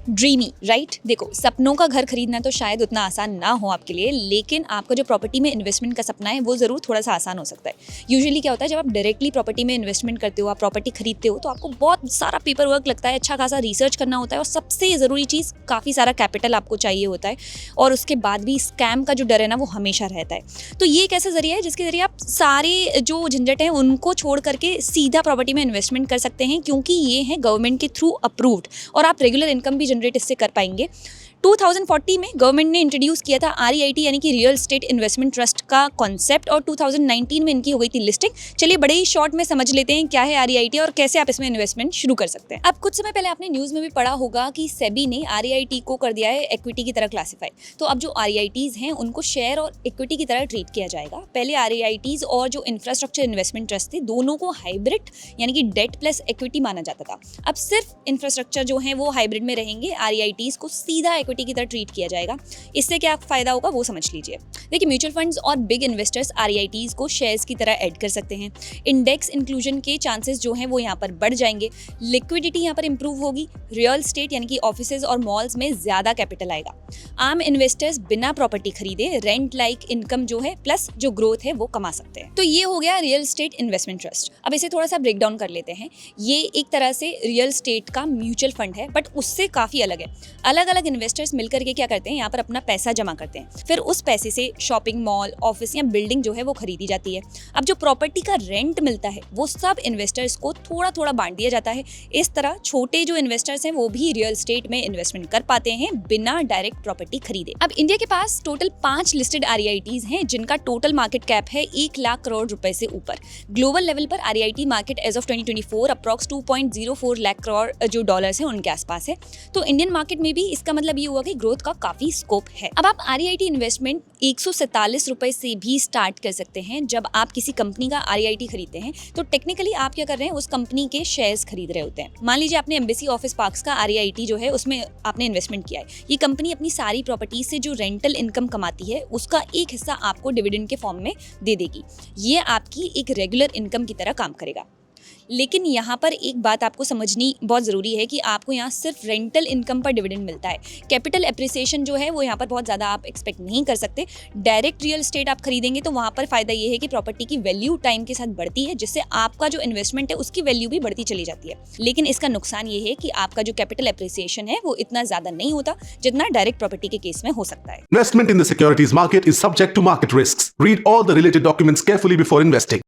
Dreamy right. देखो, सपनों का घर खरीदना तो शायद उतना आसान ना हो आपके लिए, लेकिन आपका जो प्रॉपर्टी में इन्वेस्टमेंट का सपना है वो ज़रूर थोड़ा सा आसान हो सकता है। यूजुअली क्या होता है, जब आप डायरेक्टली प्रॉपर्टी में इन्वेस्टमेंट करते हो, आप प्रॉपर्टी खरीदते हो, तो आपको बहुत सारा पेपर वर्क लगता है, अच्छा खासा रिसर्च करना होता है, और सबसे ज़रूरी चीज़ काफ़ी सारा कैपिटल आपको चाहिए होता है। और उसके बाद भी स्कैम का जो डर है ना, वो हमेशा रहता है। तो ये एक ऐसा जरिया है जिसके जरिए आप सारे जो झंझट हैं उनको छोड़ करके सीधा प्रॉपर्टी में इन्वेस्टमेंट कर सकते हैं, क्योंकि ये है गवर्नमेंट के थ्रू अप्रूव्ड, और आप रेगुलर इनकम भी जनरेट इससे कर पाएंगे। 2040 में गवर्नमेंट ने इंट्रोड्यूस किया था REIT यानी कि रियल एस्टेट इन्वेस्टमेंट ट्रस्ट का कॉन्सेप्ट, और 2019 में इनकी हो गई थी लिस्टिंग। चलिए बड़े ही शॉर्ट में समझ लेते हैं क्या है REIT और कैसे आप इसमें इन्वेस्टमेंट शुरू कर सकते हैं। अब कुछ समय पहले आपने न्यूज़ में भी पढ़ा होगा कि सेबी ने REIT को कर दिया है इक्विटी की तरह क्लासीफाई। तो अब जो REITs हैं उनको शेयर और इक्विटी की तरह ट्रीट किया जाएगा। पहले REITs और जो इंफ्रास्ट्रक्चर इन्वेस्टमेंट ट्रस्ट थे, दोनों को हाइब्रिड यानी कि डेट प्लस इक्विटी माना जाता था। अब सिर्फ इंफ्रास्ट्रक्चर जो है वो हाइब्रिड में रहेंगे, REITs को सीधा इक्विटी की तरह ट्रीट किया जाएगा। इससे क्या फायदा होगा वो समझ लीजिए। देखिए, म्यूचुअल फंड्स और बिग इन्वेस्टर्स REITs को शेयर्स की तरह ऐड कर सकते हैं। इंडेक्स इंक्लूजन के चांसेस जो हैं वो यहाँ पर बढ़ जाएंगे। लिक्विडिटी यहाँ पर इंप्रूव होगी। रियल एस्टेट यानी कि ऑफिसेज और मॉल्स में ज्यादा कैपिटल आएगा। आम इन्वेस्टर्स बिना प्रॉपर्टी खरीदे रेंट लाइक इनकम जो है प्लस जो ग्रोथ है वो कमा सकते हैं। तो ये हो गया रियल एस्टेट इन्वेस्टमेंट ट्रस्ट। अब इसे थोड़ा सा ब्रेक डाउन कर लेते हैं। ये एक तरह से रियल एस्टेट का म्यूचुअल फंड है, बट उससे काफी अलग है। अलग अलग इन्वेस्टर्स मिलकर के क्या करते हैं, यहाँ पर अपना पैसा जमा करते हैं, फिर उस पैसे से शॉपिंग मॉल, ऑफिस या बिल्डिंग जो है वो खरीदी जाती है। अब जो प्रॉपर्टी का रेंट मिलता है वो सब इन्वेस्टर्स को थोड़ा थोड़ा बांट दिया जाता है। इस तरह छोटे जो इन्वेस्टर्स हैं वो भी रियल एस्टेट में इन्वेस्टमेंट कर पाते हैं बिना डायरेक्ट प्रॉपर्टी खरीदे। अब इंडिया के पास टोटल 5 लिस्टेड REITs हैं जिनका टोटल मार्केट कैप है 1 लाख करोड़ रुपए से ऊपर। ग्लोबल लेवल पर REIT market as of 2024 approx 2.04 lakh crore जो डॉलर्स हैं उनके आसपास है। तो इंडियन मार्केट में भी इसका मतलब ये हुआ कि ग्रोथ का काफी स्कोप है। अब आप REIT इन्वेस्टमेंट 147 रुपए से भी स्टार्ट कर सकते हैं। जब आप किसी कंपनी का REIT खरीदते हैं तो टेक्निकली आप क्या कर रहे हैं, उस कंपनी के शेयर्स खरीद रहे होते हैं। मान लीजिए आपने एम्बेसी ऑफिस पार्क्स का REIT जो है उसमें आपने इन्वेस्टमेंट किया है। ये कंपनी अपनी सारी प्रॉपर्टी से जो रेंटल इनकम कमाती है उसका एक हिस्सा आपको डिविडेंड के फॉर्म में दे देगी। ये आपकी एक रेगुलर इनकम की तरह काम करेगा। लेकिन यहाँ पर एक बात आपको समझनी बहुत ज़रूरी है कि आपको यहाँ सिर्फ रेंटल इनकम पर डिविडेंड मिलता है। कैपिटल एप्रिसिएशन जो है वो यहाँ पर बहुत ज़्यादा आप एक्सपेक्ट नहीं कर सकते। डायरेक्ट रियल एस्टेट आप खरीदेंगे तो वहाँ पर फ़ायदा ये है कि प्रॉपर्टी की वैल्यू टाइम के साथ बढ़ती है, जिससे आपका जो इन्वेस्टमेंट है उसकी वैल्यू भी बढ़ती चली जाती है। लेकिन इसका नुकसान ये है कि आपका जो कैपिटल एप्रिसिएशन है वो इतना ज़्यादा नहीं होता जितना डायरेक्ट प्रॉपर्टी के केस में हो सकता है। Investment in the securities market is subject to market risks. Read all the related documents carefully before investing.